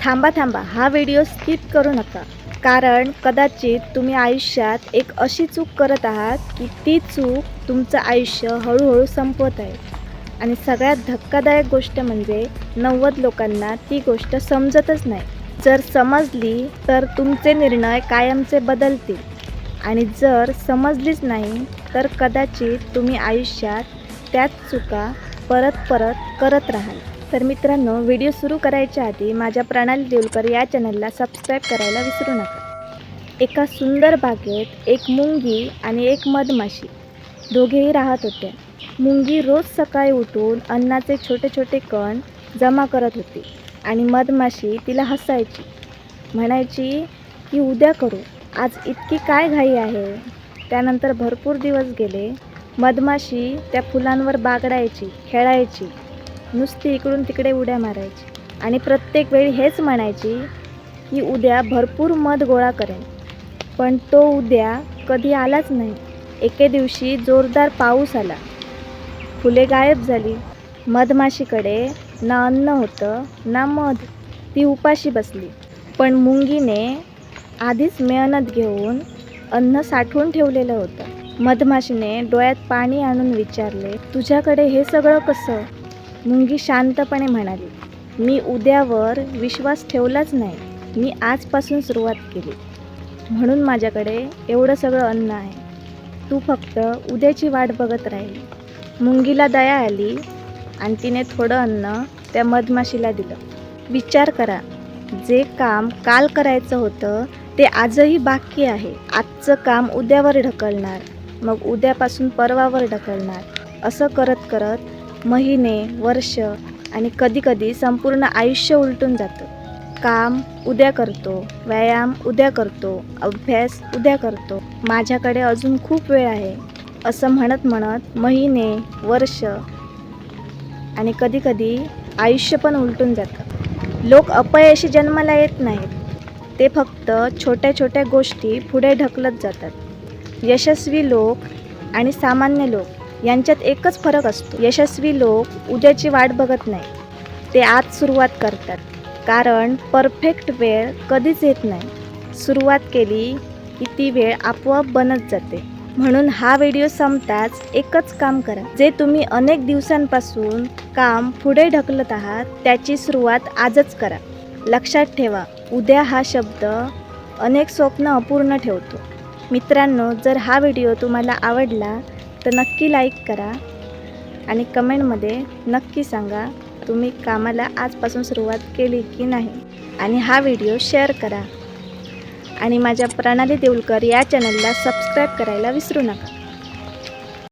थांबा थांबा, हा व्हिडिओ स्किप करू नका. कारण कदाचित तुम्ही आयुष्यात एक अशी चूक करत आहात की ती चूक तुमचं आयुष्य हळूहळू संपवत आहे. आणि सगळ्यात धक्कादायक गोष्ट म्हणजे 90 लोकांना ती गोष्ट समजतच नाही. जर समजली तर तुमचे निर्णय कायमचे बदलतील, आणि जर समजलीच नाही तर कदाचित तुम्ही आयुष्यात त्याच चुका परत करत राहाल. तर मित्रांनो, व्हिडिओ सुरू करायच्या आधी माझ्या प्रणाली देऊलकर या चॅनलला सबस्क्राईब करायला विसरू नका. एका सुंदर बागेत एक मुंगी आणि एक मधमाशी दोघेही राहत होत्या. मुंगी रोज सकाळी उठून अन्नाचे छोटे छोटे कण जमा करत होती आणि मधमाशी तिला हसायची, म्हणायची की उद्या करू, आज इतकी काय घाई आहे. त्यानंतर भरपूर दिवस गेले. मधमाशी त्या फुलांवर बागडायची, खेळायची, नुसती इकडून तिकडे उड्या मारायची आणि प्रत्येक वेळी हेच म्हणायची की उद्या भरपूर मध गोळा करेन. पण तो उद्या कधी आलाच नाही. एके दिवशी जोरदार पाऊस आला. फुले गायब झाली. मधमाशीकडे ना अन्न होतं ना मध. ती उपाशी बसली. पण मुंगीने आधीच मेहनत घेऊन अन्न साठवून ठेवलेलं होतं. मधमाशीने डोळ्यात पाणी आणून विचारले, तुझ्याकडे हे सगळं कसं? मुंगी शांतपणे म्हणाली, मी उद्यावर विश्वास ठेवलाच नाही, मी आजपासून सुरुवात केली, म्हणून माझ्याकडे एवढं सगळं अन्न आहे. तू फक्त उद्याची वाट बघत राहील. मुंगीला दया आली आणि तिने थोडं अन्न त्या मधमाशीला दिलं. विचार करा, जे काम काल करायचं होतं ते आजही बाकी आहे. आजचं काम उद्यावर ढकलणार, मग उद्यापासून परवावर ढकलणार. असं करत करत महिने, वर्ष आणि कधीकधी संपूर्ण आयुष्य उलटून जातं. काम उद्या करतो, व्यायाम उद्या करतो, अभ्यास उद्या करतो, माझ्याकडे अजून खूप वेळ आहे, असं म्हणत म्हणत महिने, वर्ष आणि कधीकधी आयुष्य पण उलटून जातं. लोक अपयशी जन्माला येत नाहीत, ते फक्त छोट्या छोट्या गोष्टी पुढे ढकलत जातात. यशस्वी लोक आणि सामान्य लोक यांच्यात एकच फरक असतो. यशस्वी लोक उद्याची वाट बघत नाही, ते आज सुरुवात करतात. कारण परफेक्ट वेळ कधीच येत नाही. सुरुवात केली की ती वेळ आपोआप बनत जाते. म्हणून हा व्हिडिओ संपताच एकच काम करा. जे तुम्ही अनेक दिवसांपासून काम पुढे ढकलत आहात त्याची सुरुवात आजच करा. लक्षात ठेवा, उद्या हा शब्द अनेक स्वप्न अपूर्ण ठेवतो. मित्रांनो, जर हा व्हिडिओ तुम्हाला आवडला तर नक्की लाईक करा आणि कमेंटमध्ये नक्की सांगा तुम्ही कामाला आजपासून सुरुवात केली की नाही. आणि हा व्हिडिओ शेअर करा आणि माझ्या प्रणाली देऊलकर या चॅनलला सबस्क्राईब करायला विसरू नका.